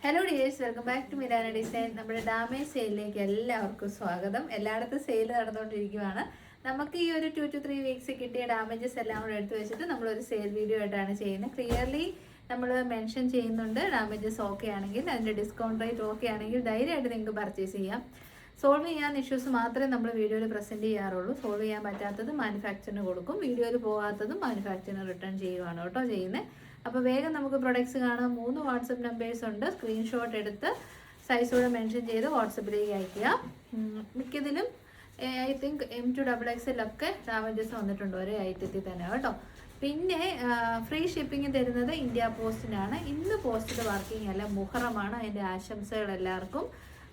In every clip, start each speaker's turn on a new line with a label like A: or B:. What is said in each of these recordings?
A: Hello dears, welcome back to Mirana design. നമ്മുടെ damage സെയിലിലേക്ക് എല്ലാവർക്കും സ്വാഗതം. എല്ലായിടത്തും സെയിൽ നടന്നുകൊണ്ടിരിക്കുകയാണ്. നമുക്ക് ഈ ഒരു 2 to 3 വീക്സ് കിട്ടിയ ഡാമേജസ് എല്ലാം കൂടെ എടുത്തു വെച്ചിട്ട് നമ്മളൊരു സെയിൽ വീഡിയോ ആയിട്ടാണ് ചെയ്യുന്നത്. ക്ലിയർലി നമ്മൾ മെൻഷൻ ചെയ്യുന്നുണ്ട്. ഡാമേജസ് ഓക്കെ ആണെങ്കിൽ, അതിൻ്റെ ഡിസ്കൗണ്ട് റേറ്റ് ഓക്കെ ആണെങ്കിൽ ധൈര്യമായിട്ട് നിങ്ങൾക്ക് പർച്ചേസ് ചെയ്യാം. സോൾവ് ചെയ്യാൻ ഇഷ്യൂസ് മാത്രമേ നമ്മൾ വീഡിയോയിൽ പ്രസൻറ്റ് ചെയ്യാറുള്ളൂ. സോൾവ് ചെയ്യാൻ പറ്റാത്തത് മാനുഫാക്ചറിന് കൊടുക്കും. വീഡിയോയിൽ പോകാത്തതും മാനുഫാക്ചറിന് റിട്ടേൺ ചെയ്യുവാണ് കേട്ടോ ചെയ്യുന്നത്. അപ്പോൾ വേഗം നമുക്ക് പ്രൊഡക്ട്സ് കാണാം. 3 വാട്സപ്പ് നമ്പേഴ്സ് ഉണ്ട്. സ്ക്രീൻഷോട്ട് എടുത്ത് സൈസോടെ മെൻഷൻ ചെയ്ത് വാട്സപ്പിലേക്ക് അയയ്ക്കുക. മിക്കതിലും ഐ തിങ്ക് M2XXL ഒക്കെ ഡാമേജസ് വന്നിട്ടുണ്ട് ഒരേ ഐറ്റത്തിൽ തന്നെ കേട്ടോ. പിന്നെ ഫ്രീ ഷിപ്പിംഗ് തരുന്നത് ഇന്ത്യ പോസ്റ്റിനാണ്. ഇന്ന് പോസ്റ്റിൽ വർക്കിംഗ് അല്ല, മുഹറമാണ്. അതിൻ്റെ ആശംസകൾ എല്ലാവർക്കും.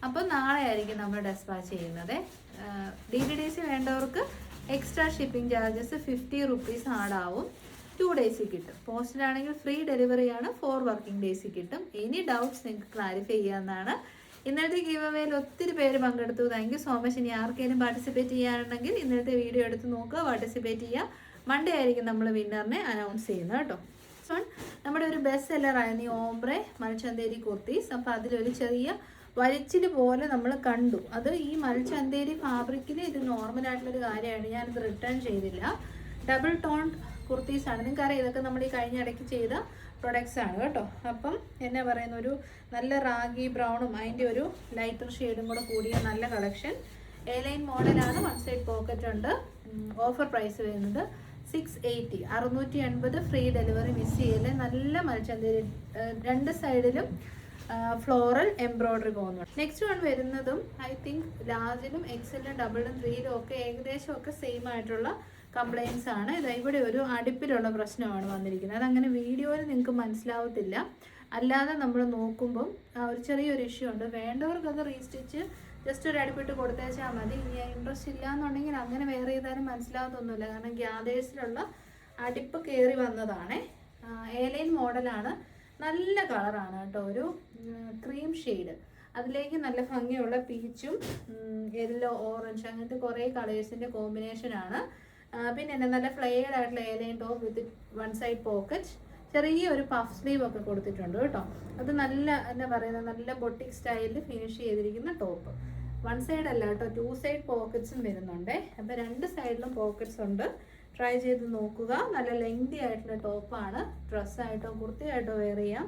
A: അപ്പോൾ നാളെ ആയിരിക്കും നമ്മൾ ഡെസ്പാച്ച് ചെയ്യുന്നത്. DTDC വേണ്ടവർക്ക് എക്സ്ട്രാ ഷിപ്പിംഗ് ചാർജസ് 50 റുപ്പീസ് ആഡാവും. 2 ഡേയ്സിൽ കിട്ടും. പോസ്റ്റിലാണെങ്കിൽ ഫ്രീ ഡെലിവറിയാണ്. 4 വർക്കിംഗ് ഡേയ്സിൽ കിട്ടും. എനി ഡൗട്ട്സ് നിങ്ങൾക്ക് ക്ലാരിഫൈ ചെയ്യാവുന്നതാണ്. ഇന്നലത്തെ ഗീവ് അവേയിൽ ഒത്തിരി പേര് പങ്കെടുത്തു. Thank you so much. ഇനി ആർക്കെങ്കിലും പാർട്ടിസിപ്പേറ്റ് ചെയ്യാനുണ്ടെങ്കിൽ ഇന്നലത്തെ വീഡിയോ എടുത്ത് നോക്കുക, പാർട്ടിസിപ്പേറ്റ് ചെയ്യുക. മൺഡേ ആയിരിക്കും നമ്മൾ വിന്നറിനെ അനൗൺസ് ചെയ്യുന്നത് കേട്ടോ. നമ്മുടെ ഒരു ബെസ്റ്റ് സെല്ലറായിരുന്നു ഈ ഓംബ്രെ മൽച്ചന്തേരി കുർത്തീസ്. അപ്പോൾ അതിലൊരു ചെറിയ വലിച്ചിൽ പോലെ നമ്മൾ കണ്ടു. അത് ഈ മൽച്ചന്തേരി ഫാബ്രിക്കിൽ ഇത് നോർമലായിട്ടുള്ളൊരു കാര്യമാണ്. ഞാനിത് റിട്ടേൺ ചെയ്തില്ല. ഡബിൾ ടോൺ കുർത്തീസാണ്. നിങ്ങൾക്കറിയാം, ഇതൊക്കെ നമ്മൾ ഈ കഴിഞ്ഞ ഇടയ്ക്ക് ചെയ്ത പ്രൊഡക്ട്സ് ആണ് കേട്ടോ. അപ്പം എന്നാ പറയുന്ന ഒരു നല്ല റാഗി ബ്രൗണും അതിൻ്റെ ഒരു ലൈറ്റർ ഷെയ്ഡും കൂടെ കൂടിയ നല്ല കളക്ഷൻ. എയർലൈൻ മോഡലാണ്. 1 സൈഡ് പോക്കറ്റ് ഉണ്ട്. ഓഫർ പ്രൈസ് വരുന്നത് 680, 680. ഫ്രീ ഡെലിവറി മിസ് ചെയ്യല്. നല്ല മൽച്ചന്തേരി, 2 സൈഡിലും ഫ്ലോറൽ എംബ്രോയ്ഡറി പോകുന്നുണ്ട്. നെക്സ്റ്റ് വൺ വരുന്നതും ഐ തിങ്ക് ലാർജിലും എക്സലിലും ഡബിളും 3ലും ഒക്കെ ഏകദേശം ഒക്കെ സെയിം ആയിട്ടുള്ള കംപ്ലയിൻസ് ആണ്. ഇത് ഇവിടെ ഒരു അടുപ്പിലുള്ള പ്രശ്നമാണ് വന്നിരിക്കുന്നത്. അതങ്ങനെ വീഡിയോയിൽ നിങ്ങൾക്ക് മനസ്സിലാവത്തില്ല. അല്ലാതെ നമ്മൾ നോക്കുമ്പം ഒരു ചെറിയൊരു ഇഷ്യൂ ഉണ്ട്. വേണ്ടവർക്ക് അത് റീസ്റ്റിച്ച് ജസ്റ്റ് ഒരു അടുപ്പിട്ട് കൊടുത്തേച്ചാൽ മതി. ഇനി ഇൻട്രസ്റ്റ് ഇല്ല എന്നുണ്ടെങ്കിൽ അങ്ങനെ വേറെ ചെയ്താലും മനസ്സിലാവത്തൊന്നുമില്ല. കാരണം ഗ്യാദേഴ്സിലുള്ള അടുപ്പ് കയറി വന്നതാണ്. എയർലൈൻ മോഡലാണ്. നല്ല കളറാണ് കേട്ടോ. ഒരു ക്രീം ഷെയ്ഡ്, അതിലേക്ക് നല്ല ഭംഗിയുള്ള പീച്ചും യെല്ലോ, ഓറഞ്ച് അങ്ങനത്തെ കുറേ കളേഴ്സിൻ്റെ കോമ്പിനേഷനാണ്. പിന്നെ എന്നാ നല്ല ഫ്ലെയർഡ് ആയിട്ടുള്ള എയർലൈൻ ടോപ്പ് വിത്ത് 1 സൈഡ് പോക്കറ്റ്. ചെറിയൊരു പഫ് സ്ലീവ് ഒക്കെ കൊടുത്തിട്ടുണ്ട് കേട്ടോ. അത് നല്ല എന്താ പറയുന്നത്, നല്ല ബൊട്ടിക് സ്റ്റൈലിൽ ഫിനിഷ് ചെയ്തിരിക്കുന്ന ടോപ്പ്. 1 സൈഡ് അല്ല കേട്ടോ, 2 സൈഡ് പോക്കറ്റ്സും വരുന്നുണ്ട്. അപ്പോൾ 2 സൈഡിലും പോക്കറ്റ്സ് ഉണ്ട്. ട്രൈ ചെയ്ത് നോക്കുക. നല്ല ലെങ്തി ആയിട്ടുള്ള ടോപ്പാണ്. ഡ്രസ്സായിട്ടോ കുർത്തിയായിട്ടോ വെയർ ചെയ്യാം.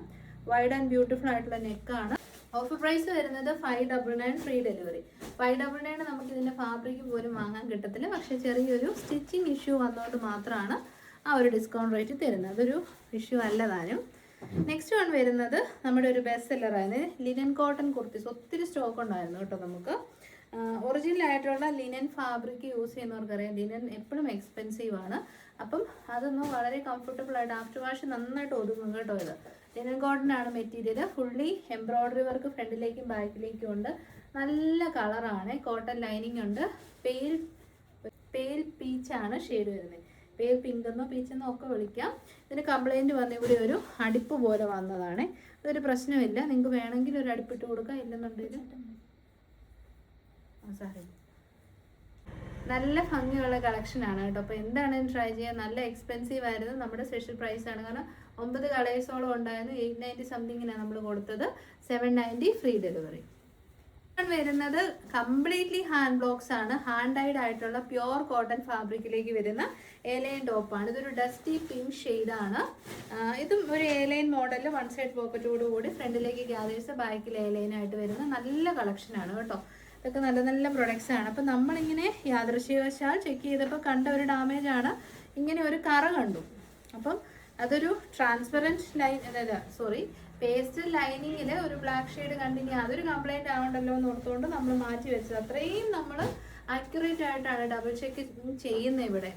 A: വൈഡ് ആൻഡ് ബ്യൂട്ടിഫുൾ ആയിട്ടുള്ള നെക്കാണ്. ഓഫർ പ്രൈസ് വരുന്നത് 599 ഫ്രീ ഡെലിവറി. 599 നമുക്ക് ഇതിൻ്റെ ഫാബ്രിക് പോലും വാങ്ങാൻ കിട്ടത്തില്ല. പക്ഷേ ചെറിയൊരു സ്റ്റിച്ചിങ് ഇഷ്യൂ വന്നുകൊണ്ട് മാത്രമാണ് ആ ഒരു ഡിസ്കൗണ്ട് റേറ്റ് തരുന്നത്. അതൊരു ഇഷ്യൂ അല്ലതാനും. നെക്സ്റ്റ് വൺ വരുന്നത് നമ്മുടെ ഒരു ബെസ്റ്റ് സെല്ലറായിരുന്നു ലിനൻ കോട്ടൺ കുർത്തീസ്. ഒത്തിരി സ്റ്റോക്ക് ഉണ്ടായിരുന്നു കേട്ടോ. നമുക്ക് ഒറിജിനൽ ആയിട്ടുള്ള ലിനൻ ഫാബ്രിക് യൂസ് ചെയ്യുന്നവർക്കറിയാം, ലിനൻ എപ്പോഴും എക്സ്പെൻസീവ് ആണ്. അപ്പം അതൊന്നും വളരെ കംഫർട്ടബിൾ ആയിട്ട് ആഫ്റ്റർ വാഷ് നന്നായിട്ട് ഒതുങ്ങും കേട്ടോ. ഇത് ലിനൻ കോട്ടൺ ആണ് മെറ്റീരിയൽ. ഫുള്ളി എംബ്രോയ്ഡറി വർക്ക് ഫ്രണ്ടിലേക്കും ബാക്കിലേക്കും ഉണ്ട്. നല്ല കളറാണ്. കോട്ടൺ ലൈനിങ് ഉണ്ട്. പെയിൽ പീച്ചാണ് ഷെയ്ഡ് വരുന്നത്. പെയിൽ പിങ്ക് എന്നോ പീച്ചെന്നോ ഒക്കെ വിളിക്കാം. ഇതിന് കംപ്ലൈൻറ്റ് വന്ന് ഇവിടെ ഒരു അടുപ്പ് പോലെ വന്നതാണ്. അതൊരു പ്രശ്നമില്ല. നിങ്ങൾക്ക് വേണമെങ്കിൽ ഒരു അടുപ്പിട്ട് കൊടുക്കാം, ഇല്ലെന്നുണ്ടെങ്കിൽ സോറി. നല്ല ഭംഗിയുള്ള കളക്ഷനാണ് കേട്ടോ. അപ്പോൾ എന്താണെങ്കിലും ട്രൈ ചെയ്യാൻ. നല്ല എക്സ്പെൻസീവ് ആയിരുന്നു. നമ്മുടെ സ്പെഷ്യൽ പ്രൈസ് ആണ്. കാരണം 9 കളേഴ്സോളം ഉണ്ടായിരുന്നു. 890 സംതിങ്ങിനാണ് നമ്മൾ കൊടുത്തത്. 790 ഫ്രീ ഡെലിവറി. വരുന്നത് കംപ്ലീറ്റ്ലി ഹാൻഡ് ബ്ലോക്സ് ആണ്. ഹാൻഡ് ഡൈഡ് ആയിട്ടുള്ള പ്യുവർ കോട്ടൺ ഫാബ്രിക്കിലേക്ക് വരുന്ന എയർലൈൻ ടോപ്പാണ്. ഇതൊരു ഡസ്റ്റി പിങ്ക് ഷെയ്ഡാണ്. ഇതും ഒരു എയർലൈൻ മോഡലിൽ 1 സൈഡ് പോക്കറ്റോട് കൂടി ഫ്രണ്ടിലേക്ക് ഗ്യാദേഴ്സ്, ബാക്കിൽ എയർലൈൻ ആയിട്ട് വരുന്ന നല്ല കളക്ഷനാണ് കേട്ടോ. ഇതൊക്കെ നല്ല നല്ല പ്രൊഡക്ട്സ് ആണ്. അപ്പം നമ്മളിങ്ങനെ യാദൃശ്ചികവശാൽ ചെക്ക് ചെയ്തപ്പോൾ കണ്ട ഒരു ഡാമേജ് ആണ്. ഇങ്ങനെ ഒരു കറ കണ്ടു. അപ്പം അതൊരു ട്രാൻസ്പെറൻറ്റ് പേസ്റ്റൽ ലൈനിങ്ങിൽ ഒരു ബ്ലാക്ക് ഷെയ്ഡ് കണ്ടിനി അതൊരു കംപ്ലൈൻറ്റ് ആവണ്ടല്ലോ എന്ന് ഓർത്തുകൊണ്ട് നമ്മൾ മാറ്റി വെച്ചത്. അത്രയും നമ്മൾ ആക്യുറേറ്റ് ആയിട്ടാണ് ഡബിൾ ചെക്ക് ചെയ്യുന്നത് ഇവിടെ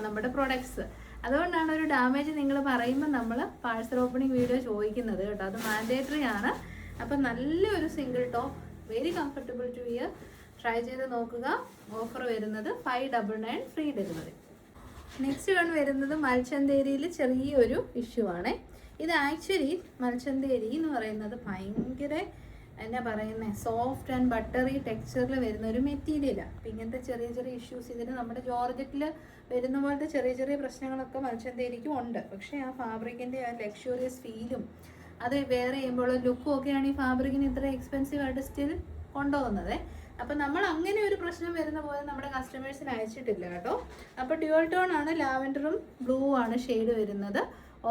A: നമ്മുടെ പ്രൊഡക്ട്സ്. അതുകൊണ്ടാണ് ഒരു ഡാമേജ് നിങ്ങൾ പറയുമ്പോൾ നമ്മൾ പാഴ്സൽ ഓപ്പണിംഗ് വീഡിയോ ചോദിക്കുന്നത് കേട്ടോ. അത് മാൻഡേറ്ററി ആണ്. അപ്പം നല്ലൊരു single top, very comfortable two year. Try ചെയ്ത് നോക്കുക. ഓഫർ വരുന്നത് 599 ഫ്രീ ഡെലിവറി. നെക്സ്റ്റ് വൺ വരുന്നത് മൽച്ചന്തേരിയിൽ ചെറിയൊരു ഇഷ്യൂ ആണ്. ഇത് ആക്ച്വലി മൽച്ചന്തേരി എന്ന് പറയുന്നത് ഭയങ്കര എന്നാ പറയുന്നത് സോഫ്റ്റ് ആൻഡ് ബട്ടറി ടെക്സ്ചറിൽ വരുന്ന ഒരു മെറ്റീരിയലാണ്. അപ്പം ഇങ്ങനത്തെ ചെറിയ ചെറിയ ഇഷ്യൂസ് ഇതിന് നമ്മുടെ ജോർജറ്റിൽ വരുന്ന പോലത്തെ ചെറിയ ചെറിയ പ്രശ്നങ്ങളൊക്കെ മൽച്ചന്തേരിക്കും ഉണ്ട്. പക്ഷേ ആ ഫാബ്രിക്കിൻ്റെ ആ ലക്ഷറിയസ് ഫീലും അത് വെയർ ചെയ്യുമ്പോൾ ലുക്കും ഒക്കെയാണ് ഈ ഫാബ്രിക്കിന് ഇത്ര എക്സ്പെൻസീവ് ആയിട്ട് സ്റ്റിൽ കൊണ്ടുപോകുന്നത്. അപ്പം നമ്മൾ അങ്ങനെ ഒരു പ്രശ്നം വരുന്ന പോലെ നമ്മുടെ കസ്റ്റമേഴ്സിന് അയച്ചിട്ടില്ല കേട്ടോ. അപ്പോൾ ഡ്യുവൽ ടോൺ ആണ്, ലാവൻഡറും ബ്ലൂ ആണ് ഷെയ്ഡ് വരുന്നത്.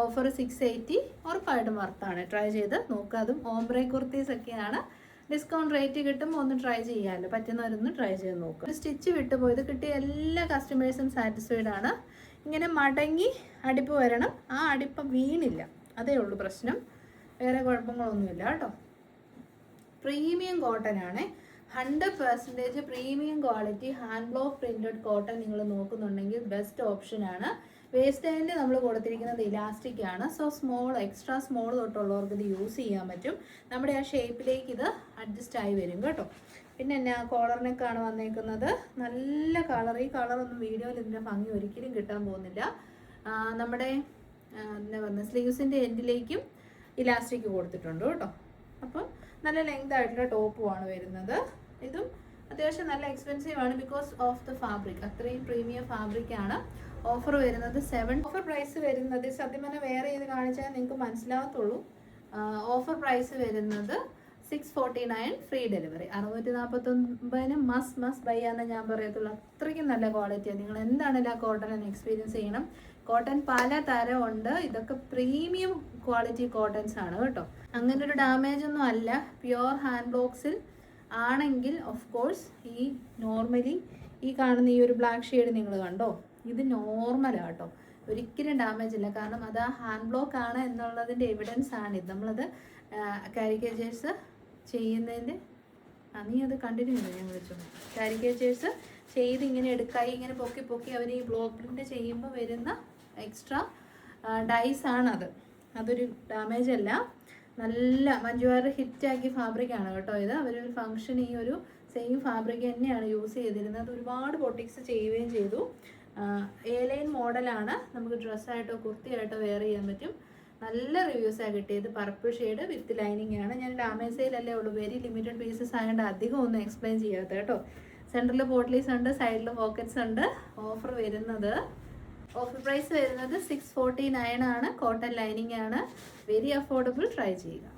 A: ഓഫർ 680, ഉറപ്പായിട്ടും വർത്താണ്. ട്രൈ ചെയ്ത് നോക്കുക. അതും ഓംബ്രേ കുർത്തീസ് ഒക്കെയാണ്. ഡിസ്കൗണ്ട് റേറ്റ് കിട്ടുമ്പോൾ ഒന്ന് ട്രൈ ചെയ്യാമല്ലോ, പറ്റുന്നവരൊന്ന് ട്രൈ ചെയ്ത് നോക്കുക. സ്റ്റിച്ച് വിട്ടുപോയത് കിട്ടിയ എല്ലാ കസ്റ്റമേഴ്സും സാറ്റിസ്ഫൈഡ് ആണ്. ഇങ്ങനെ മടങ്ങി അടിപ്പ് വരണം, ആ അടിപ്പ് വീണില്ല, അതേ ഉള്ളൂ പ്രശ്നം, വേറെ കുഴപ്പങ്ങളൊന്നുമില്ല കേട്ടോ. പ്രീമിയം കോട്ടൺ ആണ്, 100% premium quality hand block printed cotton നിങ്ങൾ നോക്കുന്നുണ്ടെങ്കിൽ ബെസ്റ്റ് ഓപ്ഷനാണ്. വേസ്റ്റ് ലൈനിൽ നമ്മൾ കൊടുത്തിരിക്കുന്നത് ഇലാസ്റ്റിക് ആണ്. സോ സ്മോൾ, എക്സ്ട്രാ സ്മോൾ തൊട്ടുള്ളവർക്ക് ഇത് യൂസ് ചെയ്യാൻ പറ്റും. നമ്മുടെ ആ ഷേപ്പിലേക്ക് ഇത് അഡ്ജസ്റ്റ് ആയി വരും കേട്ടോ. പിന്നെ എന്നാ കോളറിനൊക്കെയാണ് വന്നേക്കുന്നത്, നല്ല കളർ. ഈ കളറൊന്നും വീഡിയോയിൽ ഇതിൻ്റെ ഭംഗി ഒരിക്കലും കിട്ടാൻ പോകുന്നില്ല. നമ്മുടെ എന്താ പറയുക, സ്ലീവ്സിൻ്റെ എൻഡിലേക്കും ഇലാസ്റ്റിക് കൊടുത്തിട്ടുണ്ട് കേട്ടോ. അപ്പം നല്ല ലെങ്ത് ആയിട്ടുള്ള ടോപ്പുമാണ് വരുന്നത്. ഇതും അത്യാവശ്യം നല്ല എക്സ്പെൻസീവ് ആണ് ബിക്കോസ് ഓഫ് ദ ഫാബ്രിക്, അത്രയും പ്രീമിയം ഫാബ്രിക് ആണ്. ഓഫർ വരുന്നത് 7, ഓഫർ പ്രൈസ് വരുന്നത് സത്യം പറഞ്ഞാൽ വേറെ ഇത് കാണിച്ചാൽ നിങ്ങൾക്ക് മനസ്സിലാകത്തുള്ളൂ. ഓഫർ പ്രൈസ് വരുന്നത് 649 ഫ്രീ ഡെലിവറി. 649 മസ്റ്റ് ബൈ ആണെന്ന് ഞാൻ പറയത്തുള്ളൂ. അത്രയ്ക്കും നല്ല ക്വാളിറ്റിയാണ്. നിങ്ങൾ എന്താണെങ്കിലും ആ കോട്ടൺ ഒന്ന് എക്സ്പീരിയൻസ് ചെയ്യണം. കോട്ടൺ പല തരം ഉണ്ട്, ഇതൊക്കെ പ്രീമിയം ക്വാളിറ്റി കോട്ടൺസ് ആണ് കേട്ടോ. അങ്ങനെ ഒരു ഡാമേജ് ഒന്നും അല്ല. പ്യുവർ ഹാൻഡ് ബ്ലോക്സിൽ ആണെങ്കിൽ ഓഫ് കോഴ്സ് ഈ നോർമലി ഈ കാണുന്ന ഈ ഒരു ബ്ലാക്ക് ഷെയ്ഡ് നിങ്ങൾ കണ്ടോ, ഇത് നോർമലാണ് കേട്ടോ, ഒരിക്കലും ഡാമേജ് ഇല്ല. കാരണം അത് ആ ഹാൻഡ് ബ്ലോക്ക് ആണ് എന്നുള്ളതിൻ്റെ എവിഡൻസ് ആണിത്. നമ്മളത് കാരിക്കേച്ചേഴ്സ് ചെയ്യുന്നതിൻ്റെ നീ അത് കണ്ടിന്യൂ ചെയ്തു, ഞാൻ വിളിച്ചു. കാരിക്കേച്ചേഴ്സ് ചെയ്ത് ഇങ്ങനെ എടുക്കായി ഇങ്ങനെ പൊക്കി അവർ ഈ ബ്ലോക്ക് പ്രിൻ്റ് ചെയ്യുമ്പോൾ വരുന്ന എക്സ്ട്രാ ഡൈസ് ആണത്. അതൊരു ഡാമേജ് അല്ല. നല്ല മഞ്ജുവാർ ഹിറ്റാക്കിയ ഫാബ്രിക്കാണ് കേട്ടോ ഇത്. അവരൊരു ഫംഗ്ഷൻ ഈ ഒരു സെയിം ഫാബ്രിക് തന്നെയാണ് യൂസ് ചെയ്തിരുന്നത്. ഒരുപാട് ബൊട്ടിക്സ് ചെയ്യുകയും ചെയ്തു. എ-ലൈൻ മോഡലാണ്, നമുക്ക് ഡ്രസ്സായിട്ടോ കുർത്തിയായിട്ടോ വെയർ ചെയ്യാൻ പറ്റും. നല്ല റിവ്യൂസാണ് കിട്ടിയത്. പർപ്പിൾ ഷെയ്ഡ് വിത്ത് ലൈനിങ് ആണ്. ഞാൻ ഡാമേജ് സെയിലല്ലേ ഉള്ളൂ, വെരി ലിമിറ്റഡ് പീസസ് ആയതുകൊണ്ട് അധികം ഒന്നും എക്സ്പ്ലെയിൻ ചെയ്യാത്ത കേട്ടോ. സെൻറ്ററിൽ പോട്ട്ലീസ് ഉണ്ട്, സൈഡിൽ പോക്കറ്റ്സ് ഉണ്ട്. ഓഫർ പ്രൈസ് വരുന്നത് 649 ആണ്. കോട്ടൺ ലൈനിങ് ആണ്, വെരി അഫോർഡബിൾ. ട്രൈ ചെയ്യുക.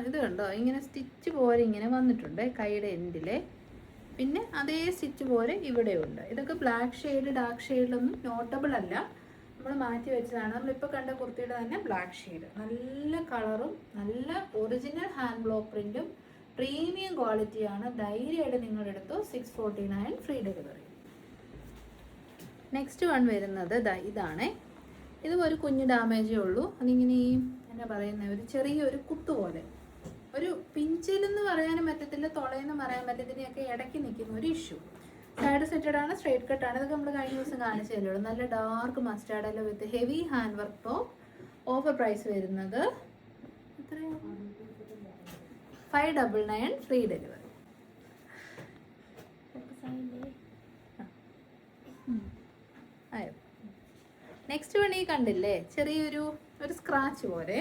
A: ഇത് കണ്ടോ, ഇങ്ങനെ സ്റ്റിച്ച് പോലെ ഇങ്ങനെ വന്നിട്ടുണ്ട് കൈയുടെ എൻഡിലെ. പിന്നെ അതേ സ്റ്റിച്ച് പോലെ ഇവിടെയുണ്ട്. ഇതൊക്കെ ബ്ലാക്ക് ഷെയ്ഡ് ഡാർക്ക് ഷെയ്ഡിലൊന്നും നോട്ടബിൾ അല്ല, നമ്മൾ മാറ്റി വെച്ചതാണ്. നമ്മളിപ്പോൾ കണ്ട കുർത്തിയുടെ തന്നെ ബ്ലാക്ക് ഷെയ്ഡ്, നല്ല കളറും നല്ല ഒറിജിനൽ ഹാൻഡ് ബ്ലോക്ക് പ്രിൻറ്റും പ്രീമിയം ക്വാളിറ്റിയാണ്. ധൈര്യമായിട്ട് നിങ്ങളെടുത്തു. 649 ഫ്രീ ഡെലിവറി. നെക്സ്റ്റ് വൺ വരുന്നത് ഇതാണേ. ഇത് ഒരു കുഞ്ഞു ഡാമേജേ ഉള്ളൂ. അതിങ്ങനെ ഈ എന്നാ പറയുന്നത്, ഒരു ചെറിയൊരു കുത്തു പോലെ, ഒരു പിഞ്ചിലെന്ന് പറയാനും പറ്റത്തില്ല, തുളയെന്ന് പറയാൻ പറ്റത്തില്ലൊക്കെ ഇടയ്ക്ക് നിൽക്കുന്ന ഒരു ഇഷ്യൂ. സൈഡ് സെറ്റഡ് ആണ്, സ്ട്രേറ്റ് കട്ടാണ്. ഇതൊക്കെ നമ്മൾ കഴിഞ്ഞ ദിവസം കാണിച്ചതല്ലേ ഉള്ളൂ. നല്ല dark mustard with heavy hand work top. Offer price വരുന്നത് എത്രയാണ്? 599 ഫ്രീ ഡെലിവറി. നെക്സ്റ്റ് വൺ ഈ കണ്ടില്ലേ, ചെറിയൊരു സ്ക്രാച്ച് പോലെ,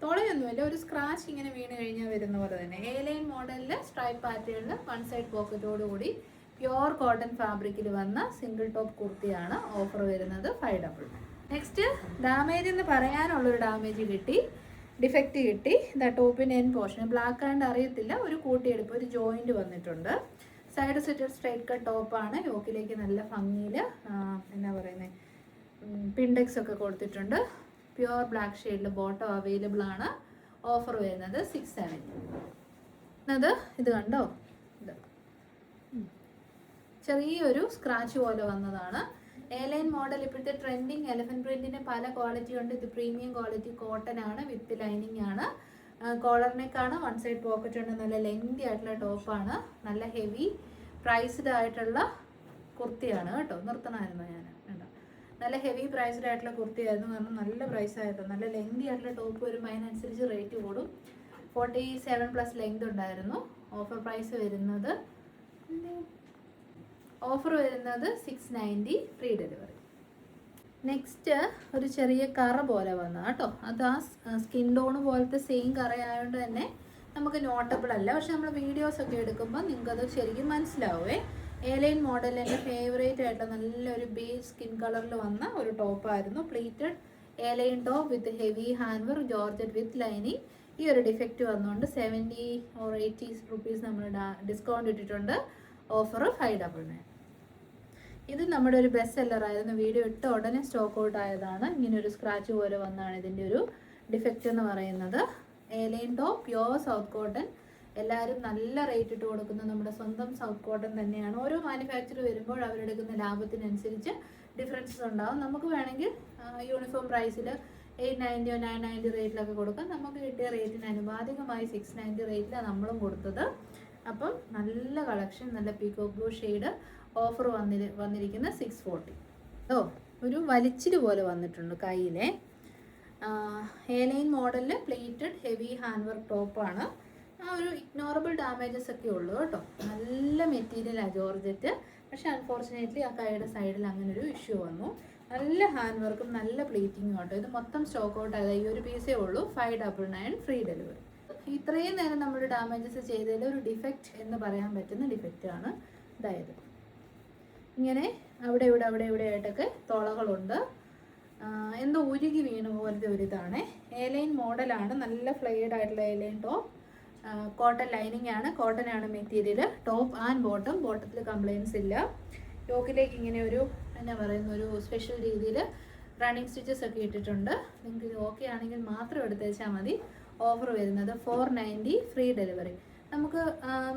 A: തുളയൊന്നുമില്ല, ഒരു സ്ക്രാച്ച് ഇങ്ങനെ വീണ് കഴിഞ്ഞാൽ വരുന്ന പോലെ തന്നെ. എ-ലൈൻ മോഡലിൽ സ്ട്രൈപ്പ് പാറ്റേണിൽ വൺ സൈഡ് പോക്കറ്റോടുകൂടി പ്യുവർ കോട്ടൺ ഫാബ്രിക്കിൽ വന്ന സിംഗിൾ ടോപ്പ് കുർത്തിയാണ്. ഓഫർ വരുന്നത് 599. നെക്സ്റ്റ് ഡാമേജ് എന്ന് പറയാനുള്ളൊരു ഡാമേജ് കിട്ടി, ഡിഫക്റ്റ് കിട്ടി. ദ ടോപ്പിൻ്റെ എൻ പോർഷൻ ബ്ലാക്ക് ആൻഡ് അറിയത്തില്ല, ഒരു കൂട്ടിയെടുപ്പ്, ഒരു ജോയിൻറ്റ് വന്നിട്ടുണ്ട്. സൈഡ് സെറ്റഡ് സ്ട്രൈറ്റ് കട്ട് ടോപ്പാണ്. യോക്കിലേക്ക് നല്ല ഭംഗിയിൽ എന്നാ പറയുന്നത്, പിൻഡെക്സ് ഒക്കെ കൊടുത്തിട്ടുണ്ട്. പ്യുവർ ബ്ലാക്ക് ഷെയ്ഡിൽ ബോട്ടം അവൈലബിൾ ആണ്. ഓഫർ വരുന്നത് 670. ഇത് കണ്ടോ, ഇത് ചെറിയൊരു സ്ക്രാച്ച് പോലെ വന്നതാണ്. എ-ലൈൻ മോഡൽ ഇപ്പോഴത്തെ ട്രെൻഡിങ് എലഫന്റ് പ്രിന്റിന് പല ക്വാളിറ്റി ഉണ്ട്. ഇത് പ്രീമിയം ക്വാളിറ്റി കോട്ടൺ ആണ്, വിത്ത് ലൈനിങ് ആണ്. കോളറിനേക്കാണ്, വൺ സൈഡ് പോക്കറ്റ് ഉണ്ട്. നല്ല ലെങ്തി ആയിട്ടുള്ള ടോപ്പാണ്. നല്ല ഹെവി പ്രൈസ്ഡ് ആയിട്ടുള്ള കുർത്തിയാണ് കേട്ടോ. നിർത്തണമായിരുന്നു ഞാൻ വേണ്ട. നല്ല ഹെവി പ്രൈസ്ഡ് ആയിട്ടുള്ള കുർത്തിയായിരുന്നു, കാരണം നല്ല പ്രൈസ് ആയിരുന്നു. നല്ല ലെങ്തി ആയിട്ടുള്ള ടോപ്പ് വരുമ്പോൾ അതിനനുസരിച്ച് റേറ്റ് കൂടും. 47+ ലെങ്ത് ഉണ്ടായിരുന്നു. ഓഫർ പ്രൈസ് വരുന്നത് 690 ഫ്രീ ഡെലിവറി. നെക്സ്റ്റ് ഒരു ചെറിയ കറ പോലെ വന്ന കേട്ടോ. അത് ആ സ്കിൻ ടോൺ പോലത്തെ സെയിം കറയായതുകൊണ്ട് തന്നെ നമുക്ക് നോട്ടബിൾ അല്ല. പക്ഷെ നമ്മൾ വീഡിയോസൊക്കെ എടുക്കുമ്പോൾ നിങ്ങൾക്കത് ശരിക്കും മനസ്സിലാവേ. എ-ലൈൻ മോഡൽ എൻ്റെ ഫേവറേറ്റ് ആയിട്ട് നല്ലൊരു ബേജ് സ്കിൻ കളറിൽ വന്ന ഒരു ടോപ്പായിരുന്നു. Pleated A line top with heavy hand work, georgette with lining. ഈ ഒരു ഡിഫക്റ്റ് വന്നുകൊണ്ട് 70 or 80 റുപ്പീസ് നമ്മൾ ഡിസ്കൗണ്ട് ഇട്ടിട്ടുണ്ട്. ഓഫർ 599. ഇത് നമ്മുടെ ഒരു ബെസ്റ്റ് സെല്ലറായിരുന്നു. വീഡിയോ ഇട്ട ഉടനെ സ്റ്റോക്ക് ഔട്ട് ആയതാണ്. ഇങ്ങനെ ഒരു സ്ക്രാച്ച് പോലെ വന്നാണ് ഇതിൻ്റെ ഒരു ഡിഫക്റ്റ് എന്ന് പറയുന്നത്. A-line top pure south cotton. എല്ലാവരും നല്ല റേറ്റ് ഇട്ട് കൊടുക്കുന്നത് നമ്മുടെ സ്വന്തം സൗത്ത് കോട്ടൺ തന്നെയാണ്. ഓരോ മാനുഫാക്ചർ വരുമ്പോൾ അവരെടുക്കുന്ന ലാഭത്തിനനുസരിച്ച് ഡിഫറൻസസ് ഉണ്ടാകും. നമുക്ക് വേണമെങ്കിൽ യൂണിഫോം പ്രൈസിൽ 890 or 990 റേറ്റിലൊക്കെ കൊടുക്കാം. നമുക്ക് കിട്ടിയ റേറ്റിന് അനുപാതികമായി 690 റേറ്റിലാണ് നമ്മളും കൊടുത്തത്. അപ്പം നല്ല കളക്ഷൻ, നല്ല പീക്കോ ബ്ലൂ ഷെയ്ഡ് ഓഫർ വന്നിരിക്കുന്ന 640. ഒരു വലിച്ചിൽ പോലെ വന്നിട്ടുണ്ട് കയ്യിലെ. എലൈൻ മോഡലിൽ പ്ലേറ്റഡ് ഹെവി ഹാൻഡ് വർക്ക് ടോപ്പാണ്. ഒരു ഇഗ്നോറബിൾ ഡാമേജസ് ഒക്കെ ഉള്ളൂ കേട്ടോ. നല്ല മെറ്റീരിയലാണ് ജോർജറ്റ്. പക്ഷെ അൺഫോർച്ചുനേറ്റ്ലി ആ കൈയുടെ സൈഡിൽ അങ്ങനെ ഒരു ഇഷ്യൂ വന്നു. നല്ല ഹാൻഡ് വർക്കും നല്ല പ്ലേറ്റിങ്ങും കേട്ടോ. ഇത് മൊത്തം സ്റ്റോക്ക് ഔട്ട് ആയത് ഈ ഒരു പീസേ ഉള്ളൂ. 599 ഫ്രീ ഡെലിവറി. ഇത്രയും നേരം നമ്മൾ ഡാമേജസ് ചെയ്തതിൽ ഒരു ഡിഫക്റ്റ് എന്ന് പറയാൻ പറ്റുന്ന ഡിഫക്റ്റാണ്. അതായത് ഇങ്ങനെ അവിടെ ഇവിടെ ആയിട്ടൊക്കെ തുളകളുണ്ട്. എന്തോ ഉരുകി വീണ പോലത്തെ ഒരു ഇതാണ്. എലൈൻ മോഡലാണ്. നല്ല ഫ്ലെയർഡ് ആയിട്ടുള്ള എലൈൻ ടോപ്പ്. കോട്ടൺ ലൈനിങ് ആണ്. കോട്ടൺ ആണ് മെറ്റീരിയൽ. ടോപ്പ് ആൻഡ് ബോട്ടത്തിൽ കംപ്ലൈൻസ് ഇല്ല. യോക്കിലേക്ക് ഇങ്ങനെ ഒരു എന്നാ പറയുന്ന ഒരു സ്പെഷ്യൽ രീതിയിൽ റണ്ണിങ് സ്റ്റിച്ചസ് ഒക്കെ ഇട്ടിട്ടുണ്ട്. നിങ്ങൾക്ക് ഇത് ഓക്കെ ആണെങ്കിൽ മാത്രം എടുത്തേച്ചാൽ മതി. ഓഫർ വരുന്നത് 490 ഫ്രീ ഡെലിവറി. നമുക്ക്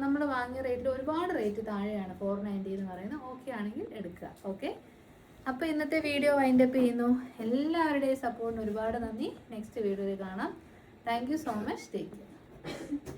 A: നമ്മൾ വാങ്ങിയ റേറ്റിൽ ഒരുപാട് റേറ്റ് താഴെയാണ് 490 എന്ന് പറയുന്നത്. ഓക്കെ ആണെങ്കിൽ എടുക്കുക. ഓക്കെ, അപ്പോൾ ഇന്നത്തെ വീഡിയോ വൈൻഡപ്പ് ചെയ്യുന്നു. എല്ലാവരുടെയും സപ്പോർട്ടിന് ഒരുപാട് നന്ദി. നെക്സ്റ്റ് വീഡിയോയിൽ കാണാം. Thank you so much. Take care.